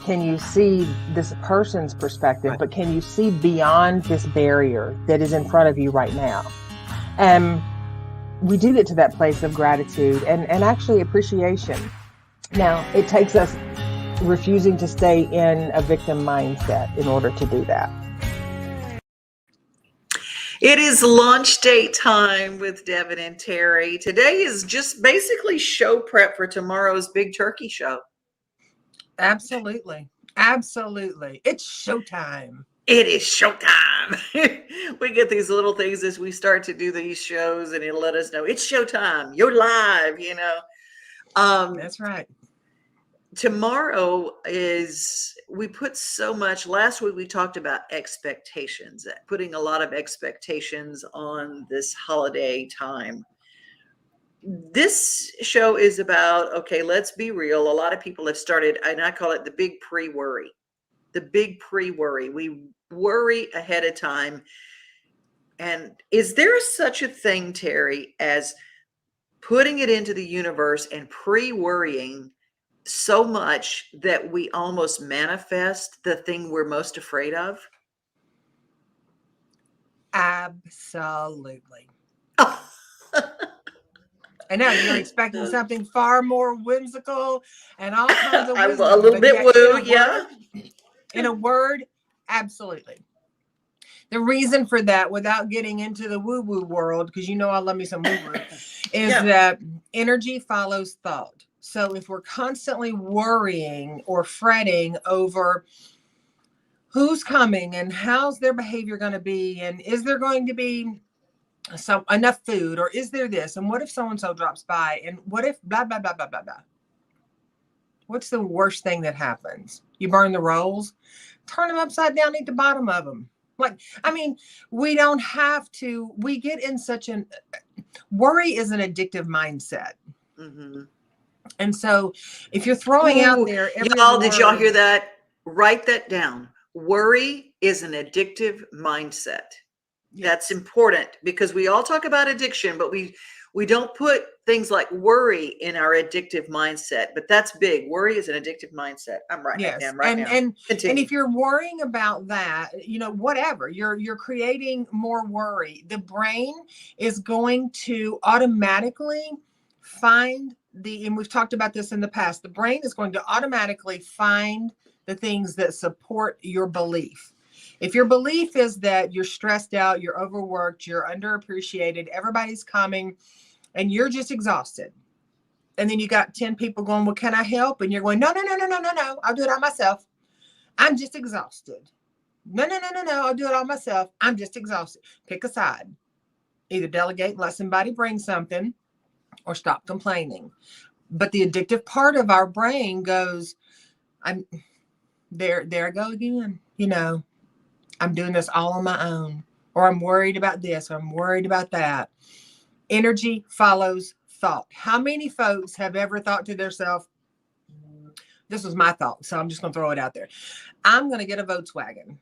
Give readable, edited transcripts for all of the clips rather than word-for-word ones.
can you see this person's perspective, but can you see beyond this barrier that is in front of you right now? And we do get to that place of gratitude and actually appreciation. Now, it takes us refusing to stay in a victim mindset in order to do that. It is launch date time with Devon and Teri. Today is just basically show prep for tomorrow's big turkey show. Absolutely. Absolutely. It's showtime. It is showtime. We get these little things as we start to do these shows, and it'll let us know it's showtime. You're live, you know. That's right. Tomorrow is, we put so much, last week we talked about expectations, putting a lot of expectations on this holiday time. This show is about, okay, let's be real. A lot of people have started, and I call it the big pre-worry. The big pre-worry. We worry ahead of time. And is there such a thing, Teri, as putting it into the universe and pre-worrying so much that we almost manifest the thing we're most afraid of? Absolutely. I know you're expecting something far more whimsical and all kinds of wisdom, a little bit woo, yeah. In a word, absolutely. The reason for that, without getting into the woo-woo world, because you know I love me some woo-woo, is that energy follows thought. So if we're constantly worrying or fretting over who's coming and how's their behavior going to be, and is there going to be enough food, or is there this, and what if so-and-so drops by, and what if blah, blah, blah, blah, blah, blah. What's the worst thing that happens? You burn the rolls, turn them upside down, eat the bottom of them. Like, I mean, we don't have to, we get in such an, worry is an addictive mindset. Mm-hmm. And so if you're throwing out there, y'all, did y'all hear that? Write that down. Worry is an addictive mindset. Yes. That's important, because we all talk about addiction, but we don't put things like worry in our addictive mindset. But that's big. Worry is an addictive mindset. I'm writing it down right now. And if you're worrying about that, you know, whatever, you're creating more worry. The brain is going to automatically find and we've talked about this in the past, the brain is going to automatically find the things that support your belief. If your belief is that you're stressed out, you're overworked, you're underappreciated, everybody's coming, and you're just exhausted. And then you got 10 people going, well, can I help? And you're going, no, I'll do it all myself. I'm just exhausted. No, I'll do it all myself. I'm just exhausted. Pick a side. Either delegate, let somebody bring something, or stop complaining. But the addictive part of our brain goes, there I go again, you know. I'm doing this all on my own, or I'm worried about this, or I'm worried about that. Energy follows thought. How many folks have ever thought to themselves, this was my thought, so I'm just going to throw it out there. I'm going to get a Volkswagen.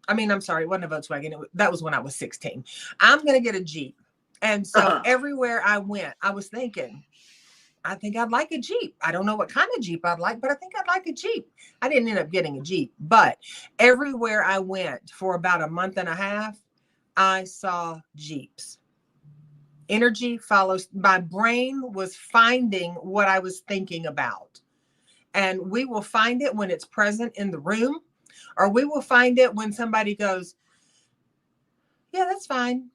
I'm sorry, it wasn't a Volkswagen. That was when I was 16. I'm going to get a Jeep. And so everywhere I went, I was thinking, I think I'd like a Jeep. I don't know what kind of Jeep I'd like, but I think I'd like a Jeep. I didn't end up getting a Jeep, but everywhere I went for about a month and a half, I saw Jeeps. Energy follows. My brain was finding what I was thinking about. And we will find it when it's present in the room, or we will find it when somebody goes, yeah, that's fine.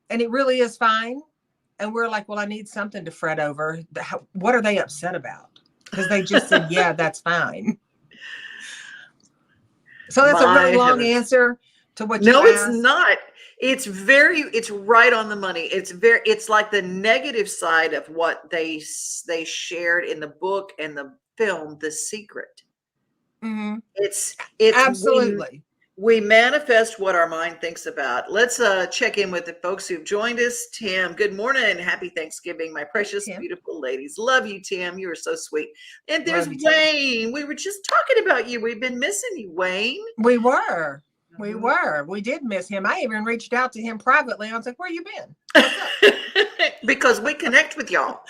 And it really is fine. And we're like, well, I need something to fret over. What are they upset about? Because they just said, yeah, that's fine. So that's a really long answer to what you asked. No, it's not. It's right on the money. It's like the negative side of what they shared in the book and the film, The Secret. Mm-hmm. It's absolutely. We manifest what our mind thinks about. Let's check in with the folks who've joined us. Tim, good morning and happy Thanksgiving, my precious, beautiful ladies. Love you, Tim. You are so sweet. And there's Wayne. We were just talking about you. We've been missing you, Wayne. We were. We did miss him. I even reached out to him privately. I was like, where you been? Because we connect with y'all.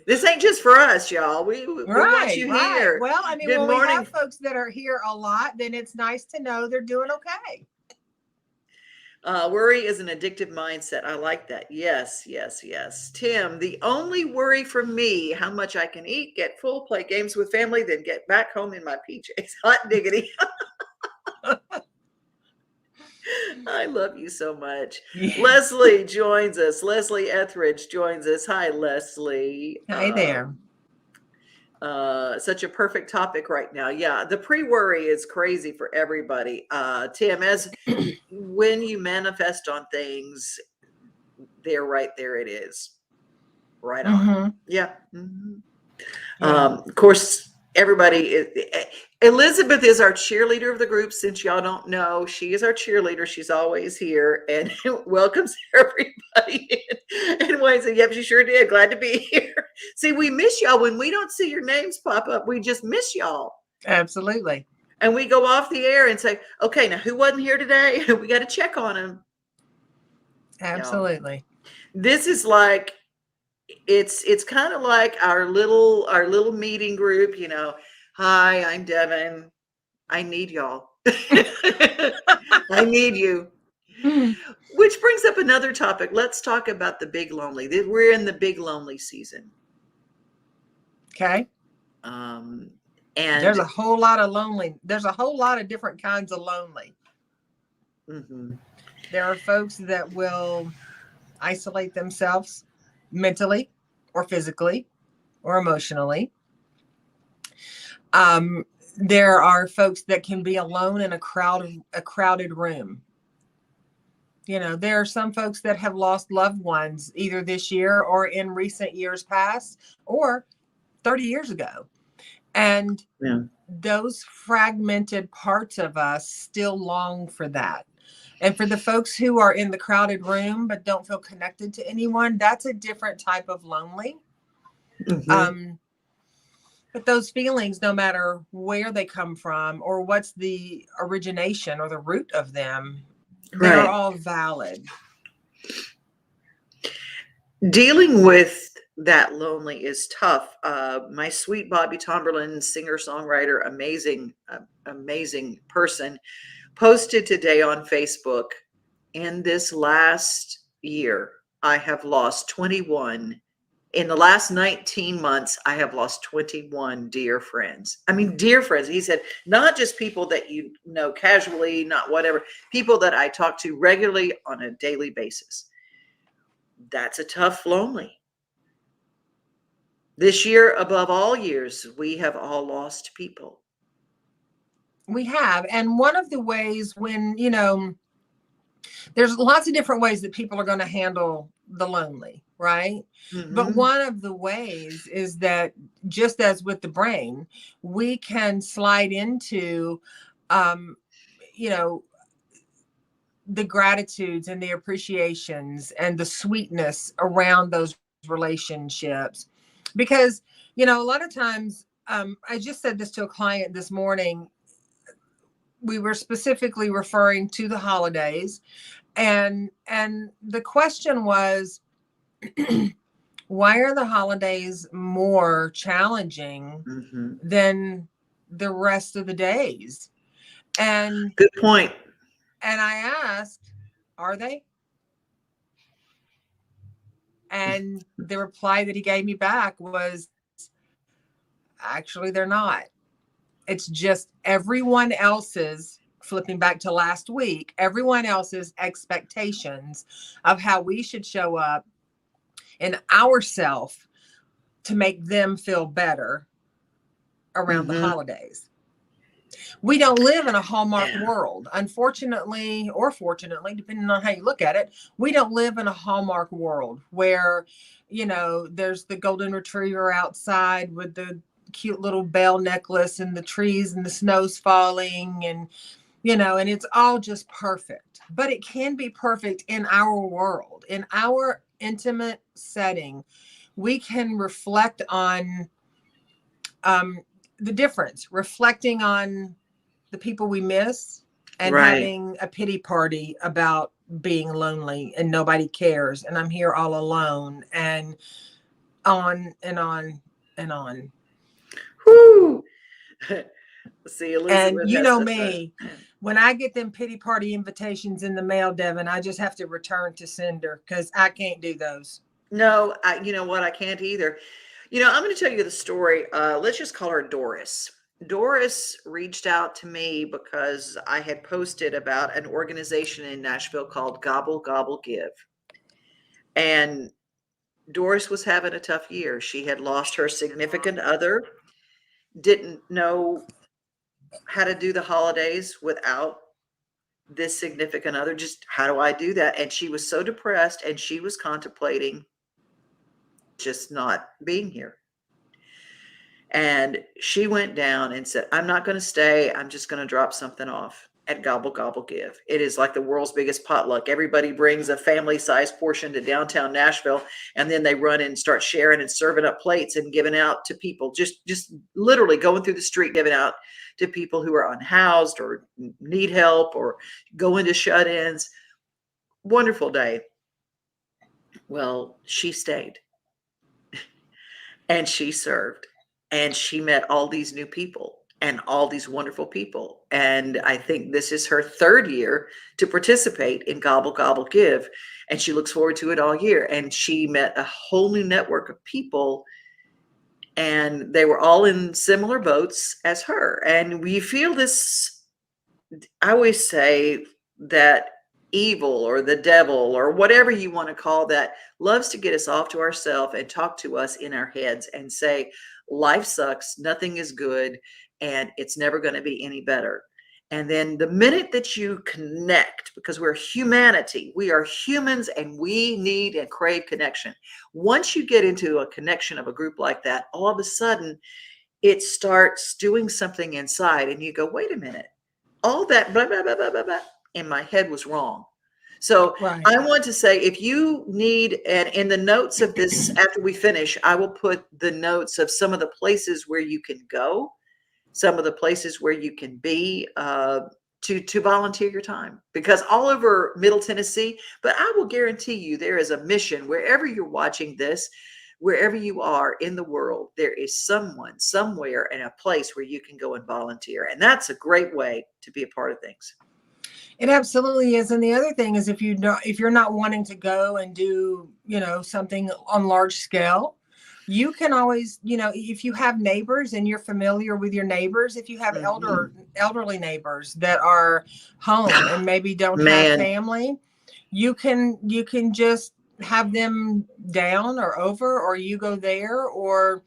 This ain't just for us, y'all. We want you here. Well, I mean, Good when morning. we have folks that are here a lot, then it's nice to know they're doing okay. Worry is an addictive mindset. I like that. Yes, yes, yes. Tim, the only worry for me, how much I can eat, get full, play games with family, then get back home in my PJs. Hot diggity. I love you so much. Yeah. Leslie joins us. Leslie Etheridge joins us. Hi, Leslie. Hi there. Such a perfect topic right now. Yeah, the pre-worry is crazy for everybody. Tim, as when you manifest on things, right there it is. Right on. Mm-hmm. Yeah. Mm-hmm. Of course, everybody Elizabeth is our cheerleader of the group. Since y'all don't know, she is our cheerleader. She's always here and welcomes everybody in. And Wayne said, yep, she sure did. Glad to be here. See, we miss y'all when we don't see your names pop up. We just miss y'all. Absolutely. And we go off the air and say, okay, now who wasn't here today? We got to check on them. Absolutely. This is like, it's kind of like our little meeting group, you know. Hi, I'm Devon. I need y'all. I need you. Which brings up another topic. Let's talk about the big lonely. We're in the big lonely season. Okay. And there's a whole lot of lonely. There's a whole lot of different kinds of lonely. Mm-hmm. There are folks that will isolate themselves mentally or physically or emotionally. There are folks that can be alone in a crowded room. You know, there are some folks that have lost loved ones either this year or in recent years past or 30 years ago. And those fragmented parts of us still long for that. And for the folks who are in the crowded room but don't feel connected to anyone, that's a different type of lonely. Mm-hmm. But those feelings, no matter where they come from or what's the origination or the root of them, they're all valid. Dealing with that lonely is tough. My sweet Bobby Tomberlin, singer-songwriter, amazing person, posted today on Facebook, in this last year, I have lost 21. In the last 19 months, I have lost 21 dear friends. I mean, dear friends. He said, not just people that you know casually, not whatever, people that I talk to regularly on a daily basis. That's a tough lonely. This year, above all years, we have all lost people. We have. And one of the ways when, you know, there's lots of different ways that people are going to handle the lonely, right? Mm-hmm. But one of the ways is that, just as with the brain, we can slide into, you know, the gratitudes and the appreciations and the sweetness around those relationships. Because, you know, a lot of times, I just said this to a client this morning, we were specifically referring to the holidays. And the question was, why are the holidays more challenging than the rest of the days? And good point. And I asked, are they? And the reply that he gave me back was, actually, they're not. It's just everyone else's, flipping back to last week, everyone else's expectations of how we should show up in ourself to make them feel better around the holidays. We don't live in a Hallmark world. Unfortunately, or fortunately, depending on how you look at it, we don't live in a Hallmark world where, you know, there's the golden retriever outside with the cute little bell necklace and the trees and the snow's falling and, you know, and it's all just perfect. But it can be perfect in our world, in our intimate setting. We can reflect on the difference, reflecting on the people we miss and having a pity party about being lonely and nobody cares and I'm here all alone. And on and on and on. Whoo! See, And Elizabeth you has know to me, when I get them pity party invitations in the mail, Devon, I just have to return to sender because I can't do those. No, you know what? I can't either. I'm going to tell you the story. Let's just call her Doris. Doris reached out to me because I had posted about an organization in Nashville called Gobble Gobble Give. And Doris was having a tough year. She had lost her significant other, didn't know how to do the holidays without this significant other. Just how do I do that? And she was so depressed, and she was contemplating just not being here. And she went down and said, I'm not going to stay. I'm just going to drop something off at Gobble Gobble Give. It is like the world's biggest potluck. Everybody brings a family-sized portion to downtown Nashville, and then they run and start sharing and serving up plates and giving out to people. Just literally going through the street, giving out to people who are unhoused or need help or go into shut-ins. Wonderful day. Well, she stayed and she served. And she met all these new people and all these wonderful people. And I think this is her third year to participate in Gobble Gobble Give. And she looks forward to it all year. And she met a whole new network of people. And they were all in similar boats as her. And we feel this, I always say that evil or the devil or whatever you want to call that loves to get us off to ourselves and talk to us in our heads and say, life sucks, nothing is good, and it's never going to be any better. And then the minute that you connect, because we're humanity, we are humans and we need and crave connection. Once you get into a connection of a group like that, all of a sudden it starts doing something inside and you go, wait a minute, all that blah, blah, blah, blah, blah, blah in my head was wrong. So Right. I want to say, if you need, and in the notes of this, after we finish, I will put the notes of some of the places where you can go, some of the places where you can be to volunteer your time, because all over Middle Tennessee, but I will guarantee you there is a mission wherever you're watching this, wherever you are in the world, there is someone somewhere in a place where you can go and volunteer. And that's a great way to be a part of things. It absolutely is. And the other thing is, if you're not wanting to go and do, something on large scale, you can always, if you have neighbors and you're familiar with your neighbors, if you have elderly neighbors that are home and maybe don't have family, you can just have them down or over, or you go there, or,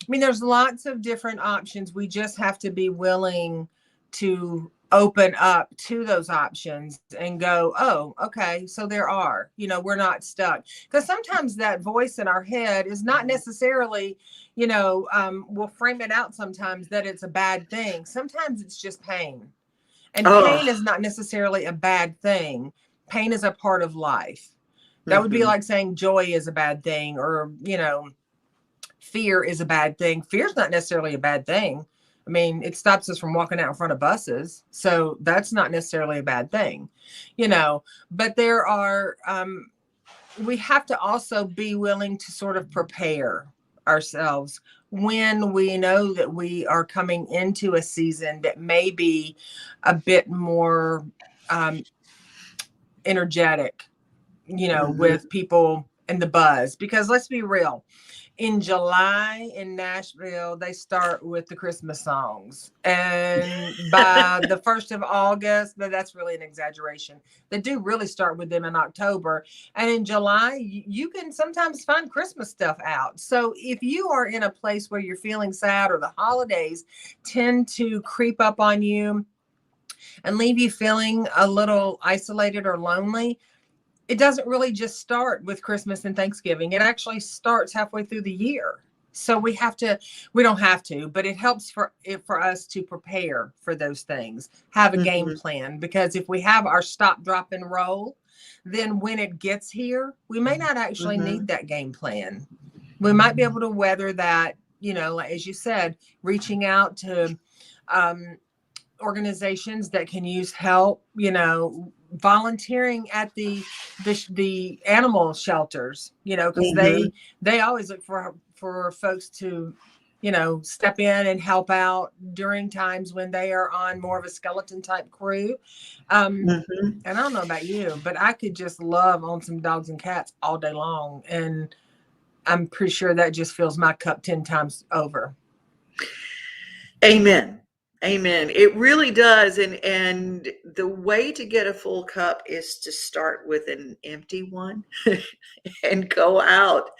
there's lots of different options. We just have to be willing to open up to those options and go, oh, okay, so there are, we're not stuck. Because sometimes that voice in our head is not necessarily, we'll frame it out sometimes that it's a bad thing. Sometimes it's just pain. And pain is not necessarily a bad thing. Pain is a part of life. That would be like saying joy is a bad thing, or, fear is a bad thing. Fear is not necessarily a bad thing. It stops us from walking out in front of buses. So that's not necessarily a bad thing, but there are, we have to also be willing to sort of prepare ourselves when we know that we are coming into a season that may be a bit more energetic, with people and the buzz. Because let's be real, in July in Nashville, they start with the Christmas songs. And by the 1st of August, but that's really an exaggeration. They do really start with them in October. And in July, you can sometimes find Christmas stuff out. So if you are in a place where you're feeling sad, or the holidays tend to creep up on you and leave you feeling a little isolated or lonely, it doesn't really just start with Christmas and Thanksgiving. It actually starts halfway through the year. So we don't have to, but it helps for us to prepare for those things, have a game plan, because if we have our stop, drop, and roll, then when it gets here, we may not actually need that game plan. We might be able to weather that, as you said, reaching out to organizations that can use help, volunteering at the animal shelters, because they always look for for folks to, step in and help out during times when they are on more of a skeleton type crew. And I don't know about you, but I could just love on some dogs and cats all day long. And I'm pretty sure that just fills my cup 10 times over. Amen. Amen. It really does. And the way to get a full cup is to start with an empty one and go out,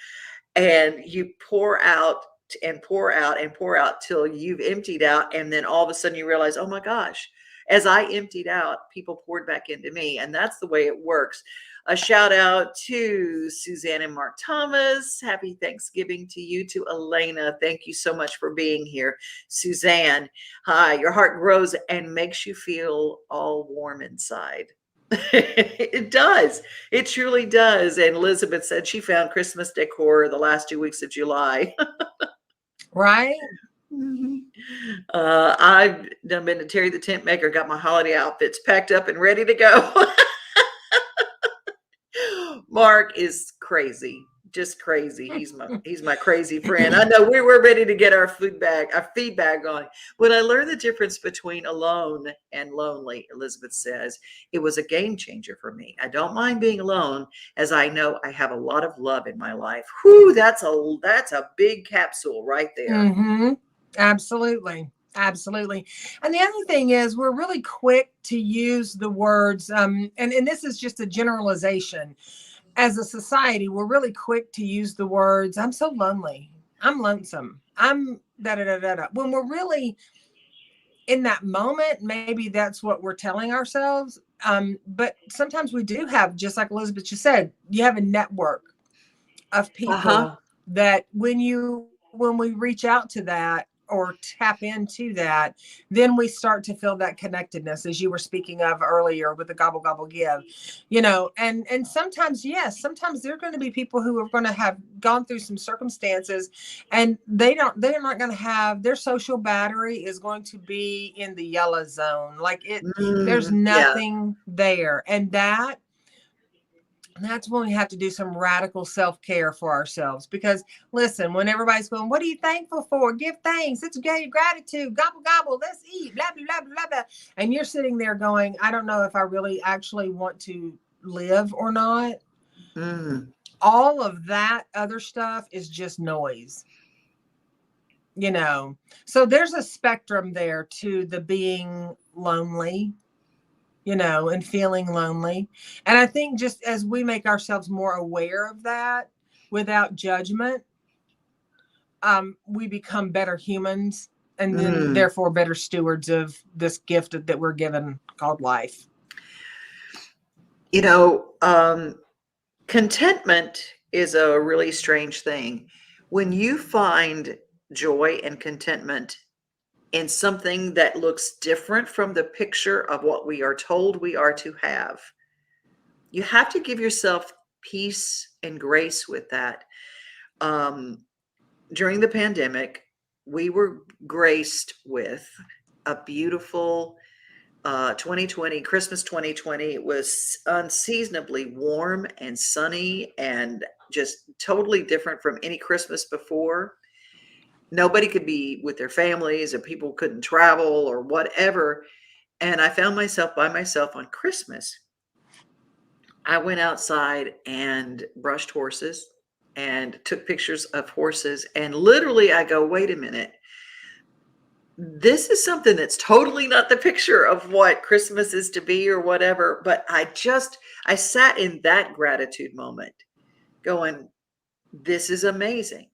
and you pour out and pour out and pour out till you've emptied out. And then all of a sudden you realize, oh my gosh, as I emptied out, people poured back into me. And that's the way it works. A shout out to Suzanne and Mark Thomas. Happy Thanksgiving to you, to Elena. Thank you so much for being here. Suzanne, hi, your heart grows and makes you feel all warm inside. It does. It truly does. And Elizabeth said she found Christmas decor the last 2 weeks of July. Right? I've done been to Teri the tent maker, got my holiday outfits packed up and ready to go. Mark is crazy, just crazy. He's my crazy friend. I know we were ready to get our feedback on. When I learned the difference between alone and lonely, Elizabeth says, it was a game changer for me. I don't mind being alone, as I know I have a lot of love in my life. Whew, that's a big capsule right there. Mm-hmm. Absolutely. Absolutely. And the other thing is we're really quick to use the words, and this is just a generalization. As a society, we're really quick to use the words, I'm so lonely, I'm lonesome, I'm da-da-da-da-da. When we're really in that moment, maybe that's what we're telling ourselves. But sometimes we do have, just like Elizabeth just said, you have a network of people that when we reach out to that or tap into that, then we start to feel that connectedness, as you were speaking of earlier with the gobble gobble give, and sometimes, yes, sometimes there are going to be people who are going to have gone through some circumstances, and they're not going to have, their social battery is going to be in the yellow zone, like there's nothing there. And that's when we have to do some radical self-care for ourselves. Because listen, when everybody's going, what are you thankful for? Give thanks. It's gratitude. Gobble, gobble. Let's eat. Blah, blah, blah, blah, blah. And you're sitting there going, I don't know if I really actually want to live or not. All of that other stuff is just noise. So there's a spectrum there to the being lonely, and feeling lonely. And I think just as we make ourselves more aware of that without judgment, we become better humans, and then therefore better stewards of this gift that we're given called life. Contentment is a really strange thing. When you find joy and contentment in something that looks different from the picture of what we are told we are to have, you have to give yourself peace and grace with that. During the pandemic, we were graced with a beautiful 2020, Christmas 2020. It was unseasonably warm and sunny and just totally different from any Christmas before. Nobody could be with their families, or people couldn't travel or whatever. And I found myself by myself on Christmas. I went outside and brushed horses and took pictures of horses. And literally I go, wait a minute. This is something that's totally not the picture of what Christmas is to be or whatever. But I sat in that gratitude moment going, this is amazing.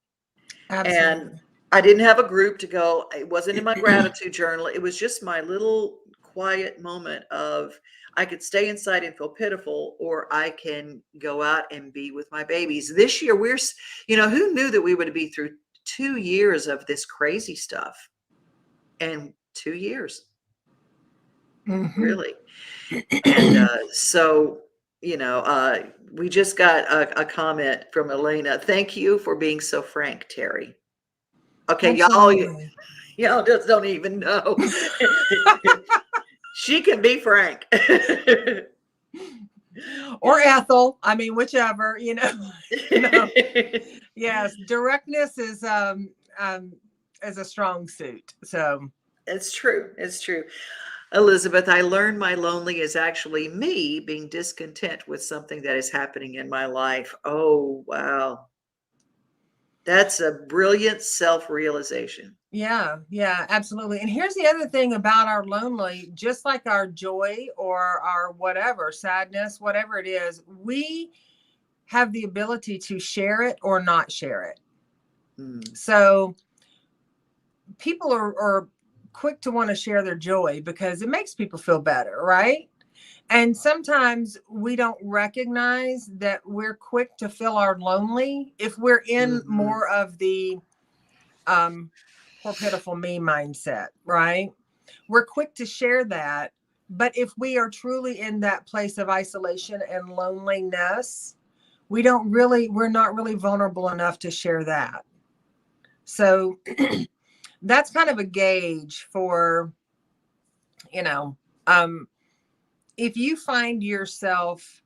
Absolutely. And I didn't have a group to go. It wasn't in my gratitude journal. It was just my little quiet moment of, I could stay inside and feel pitiful, or I can go out and be with my babies. This year, who knew that we would be through 2 years of this crazy stuff? And 2 years, really. And so, we just got a comment from Elena. Thank you for being so frank, Teri. Okay, y'all just don't even know. She can be frank. or Ethel. I mean, whichever, you know. Yes, directness is a strong suit. So It's true. It's true. Elizabeth, I learned my lonely is actually me being discontent with something that is happening in my life. Oh, wow. That's a brilliant self-realization. yeah, yeah, absolutely. And here's the other thing about our lonely, just like our joy or our whatever, sadness, whatever it is, we have the ability to share it or not share it. Mm. So people are quick to want to share their joy because it makes people feel better, right? And sometimes we don't recognize that we're quick to feel our lonely if we're in more of the poor pitiful me mindset, right? We're quick to share that. But if we are truly in that place of isolation and loneliness, we're not really vulnerable enough to share that. So that's kind of a gauge for, you know, if you find yourself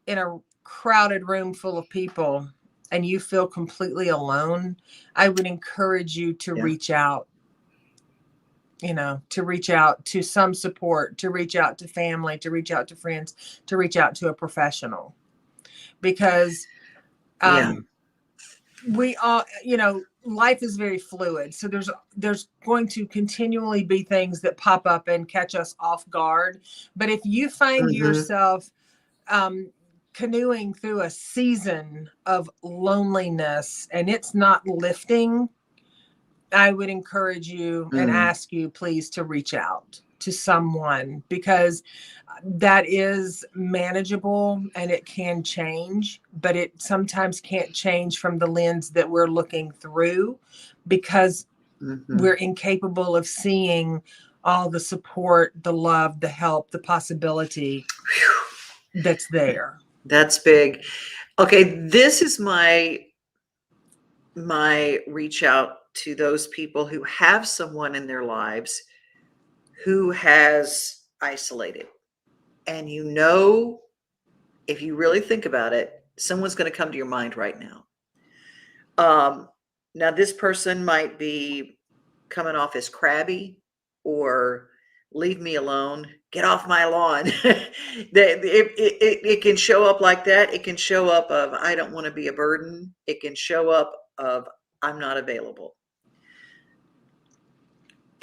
in a crowded room full of people and you feel completely alone, I would encourage you to reach out, to reach out to some support, to reach out to family, to reach out to friends, to reach out to a professional. Because we all, life is very fluid. So there's going to continually be things that pop up and catch us off guard. But if you find yourself canoeing through a season of loneliness and it's not lifting, I would encourage you and ask you, please, to reach out to someone, because that is manageable and it can change, but it sometimes can't change from the lens that we're looking through, because we're incapable of seeing all the support, the love, the help, the possibility that's there. That's big. Okay, this is my reach out to those people who have someone in their lives who has isolated. And if you really think about it, someone's going to come to your mind right now. Now, this person might be coming off as crabby or leave me alone, get off my lawn. It can show up like that. It can show up of, I don't want to be a burden. It can show up of, I'm not available.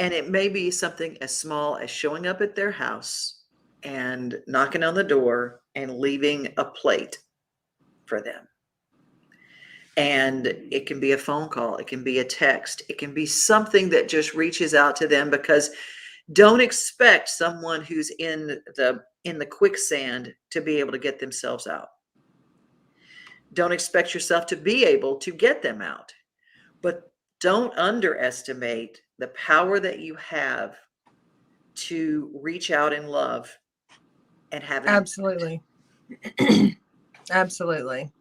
And it may be something as small as showing up at their house and knocking on the door and leaving a plate for them. And it can be a phone call. It can be a text. It can be something that just reaches out to them, because don't expect someone who's in the quicksand to be able to get themselves out. Don't expect yourself to be able to get them out, but don't underestimate the power that you have to reach out in love and have an Absolutely. Absolutely.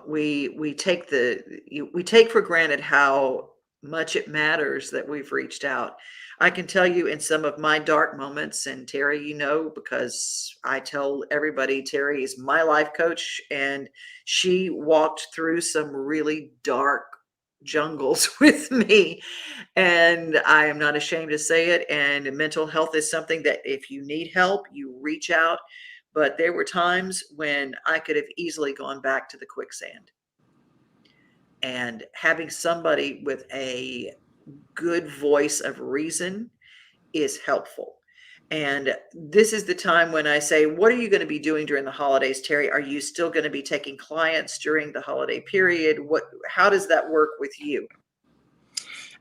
We take for granted how much it matters that we've reached out. I can tell you in some of my dark moments, and Teri, because I tell everybody Teri is my life coach, and she walked through some really dark jungles with me, and I am not ashamed to say it. And mental health is something that if you need help, you reach out. But there were times when I could have easily gone back to the quicksand. And having somebody with a good voice of reason is helpful. And this is the time when I say, what are you going to be doing during the holidays, Teri? Are you still going to be taking clients during the holiday period? How does that work with you?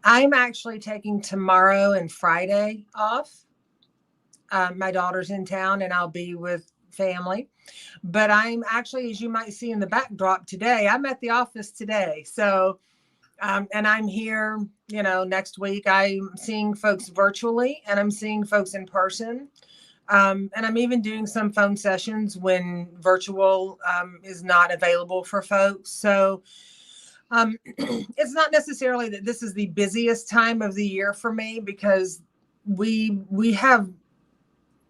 I'm actually taking tomorrow and Friday off. My daughter's in town and I'll be with family. But I'm actually, as you might see in the backdrop today, I'm at the office today. So, and I'm here, next week. I'm seeing folks virtually and I'm seeing folks in person. And I'm even doing some phone sessions when virtual is not available for folks. So it's not necessarily that this is the busiest time of the year for me, because we have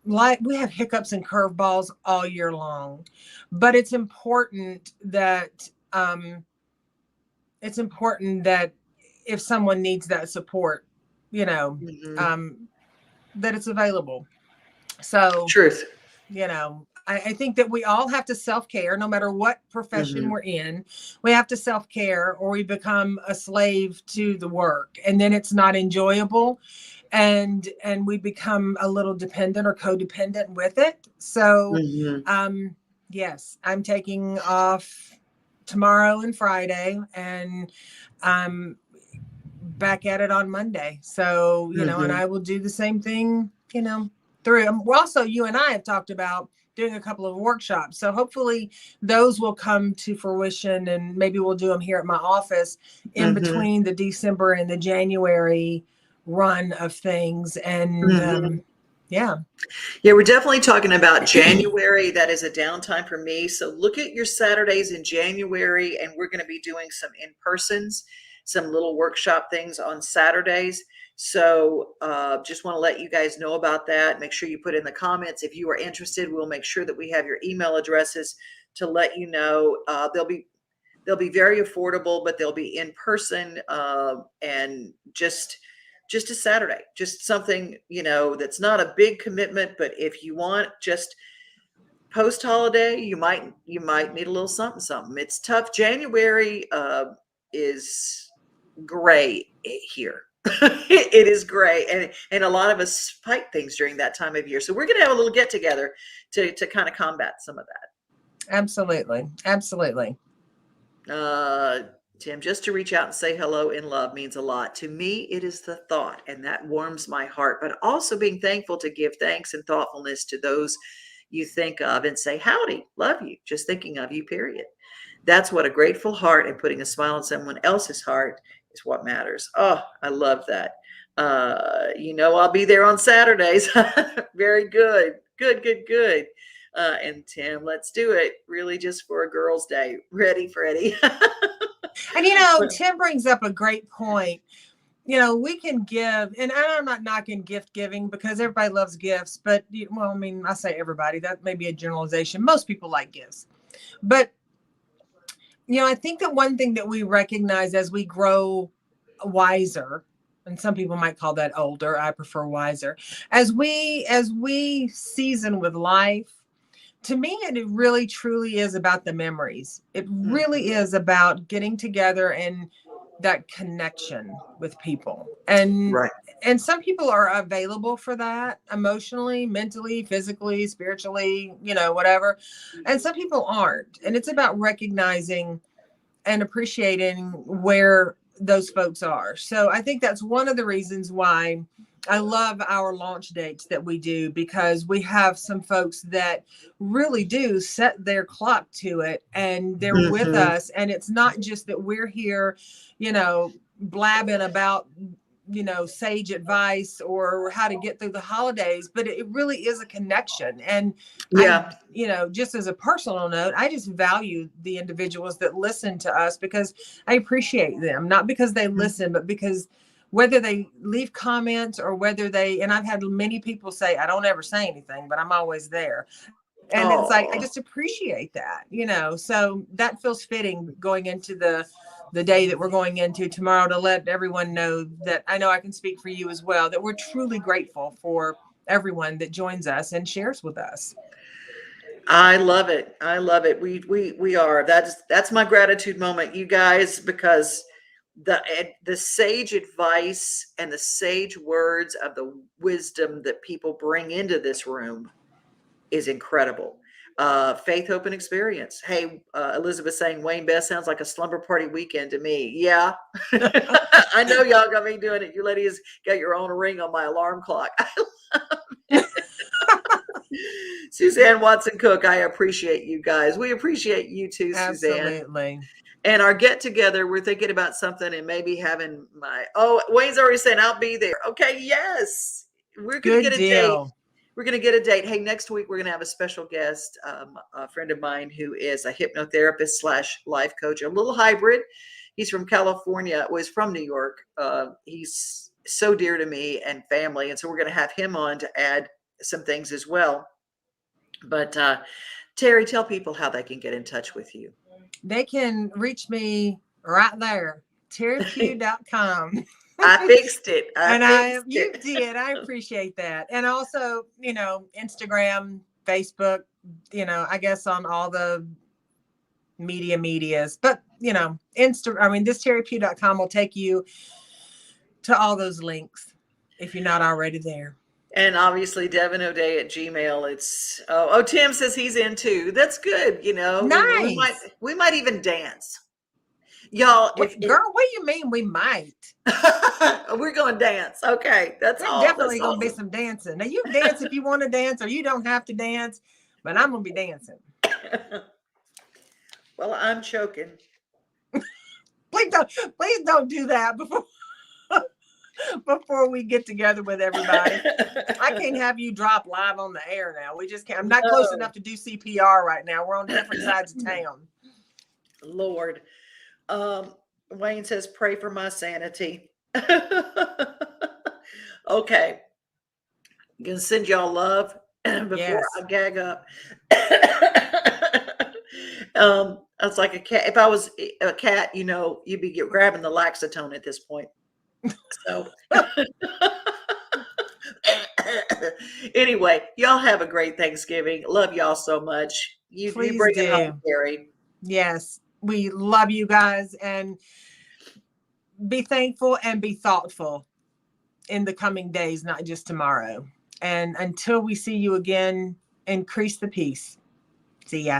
like we have hiccups and curveballs all year long, but it's important that if someone needs that support, you know, Mhm. that it's available. So, Truth. you know, I think that we all have to self-care, no matter what profession Mhm. we're in. We have to self-care, or we become a slave to the work, and then it's not enjoyable, and we become a little dependent or codependent with it. So, Mhm. yes, I'm taking off tomorrow and Friday, and I'm back at it on Monday. So, you know, and Mhm. I will do the same thing, you know, through. Also, you and I have talked about doing a couple of workshops. So hopefully those will come to fruition, and maybe we'll do them here at my office in Mhm. between the December and the January run of things. And Mhm. yeah. Yeah, we're definitely talking about January. That is a downtime for me. So look at your Saturdays in January, and we're going to be doing some in-persons, some little workshop things on Saturdays. So just want to let you guys know about that. Make sure you put in the comments if you are interested. We'll make sure that we have your email addresses to let you know. They'll be very affordable, but they'll be in person, and just a Saturday, just something, you know, that's not a big commitment. But if you want just post holiday, you might need a little something something. It's tough. January is gray here. It is gray, and a lot of us fight things during that time of year. So we're going to have a little get together to kind of combat some of that. Absolutely. Absolutely. Tim, just to reach out and say hello in love means a lot. To me, it is the thought, and that warms my heart, but also being thankful to give thanks and thoughtfulness to those you think of and say, howdy, love you, just thinking of you, period. That's what a grateful heart and putting a smile on someone else's heart is what matters. Oh, I love that. You know, I'll be there on Saturdays. Very good. Good, good, good. And Tim, let's do it. Really, just for a girls' day. Ready, Freddie? And, you know, Tim brings up a great point. You know, we can give, and I'm not knocking gift giving because everybody loves gifts, but, well, I mean, I say everybody, that may be a generalization. Most people like gifts. But, you know, I think that one thing that we recognize as we grow wiser, and some people might call that older, I prefer wiser, as we season with life, to me, it really truly is about the memories. It really Mhm. is about getting together and that connection with people. And some people are available for that emotionally, mentally, physically, spiritually, you know, whatever. And some people aren't. And it's about recognizing and appreciating where those folks are. So I think that's one of the reasons why I love our launch dates that we do, because we have some folks that really do set their clock to it, and they're with Mhm. us. And it's not just that we're here, you know, blabbing about, you know, sage advice or how to get through the holidays, but it really is a connection. And I, Yeah. you know, just as a personal note, I just value the individuals that listen to us, because I appreciate them, not because they listen, but because whether they leave comments or whether they, and I've had many people say, I don't ever say anything, but I'm always there. And it's like, I Oh, just appreciate that, you know. So that feels fitting going into the day that we're going into tomorrow, to let everyone know that I know I can speak for you as well, that we're truly grateful for everyone that joins us and shares with us. I love it. I love it. We are. That's my gratitude moment, you guys, because the sage advice and the sage words of the wisdom that people bring into this room is incredible. Faith, hope, and experience. Hey, Elizabeth saying Wayne Best sounds like a slumber party weekend to me. Yeah, I know y'all got me doing it. You ladies got your own ring on my alarm clock. Suzanne Watson Cook, I appreciate you guys. We appreciate you too, Suzanne. Absolutely. And our get together, we're thinking about something and maybe having Wayne's already saying I'll be there. Okay, yes, we're gonna Good get a date. deal. We're gonna get a date. Hey, next week we're gonna have a special guest, a friend of mine who is a hypnotherapist slash life coach, a little hybrid. He's from California. Was from New York. He's so dear to me and family, and so we're gonna have him on to add some things as well. But Teri, tell people how they can get in touch with you. They can reach me right there, teripew.com. I fixed it. You did. I appreciate that. And also, Instagram, Facebook, I guess on all the medias. But, this teripew.com will take you to all those links if you're not already there. And obviously, Devon O'Day at Gmail. It's Tim says he's in too. That's good. Nice. We might even dance, y'all. Girl, what do you mean we might? We're going to dance. Okay, that's all. Definitely going to be some dancing. Now you dance if you want to dance, or you don't have to dance. But I'm going to be dancing. Well, I'm choking. Please don't do that before we get together with everybody. I can't have you drop live on the air now. We just can't. I'm not close enough to do CPR right now. We're on different sides of town. Lord. Wayne says, pray for my sanity. Okay. I'm going to send y'all love before I gag up. It's like a cat. If I was a cat, you'd be grabbing the Laxatone at this point. So anyway, y'all have a great Thanksgiving. Love y'all so much. You bring it home, Teri. Yes, we love you guys, and be thankful and be thoughtful in the coming days, not just tomorrow. And until we see you again, increase the peace. See ya.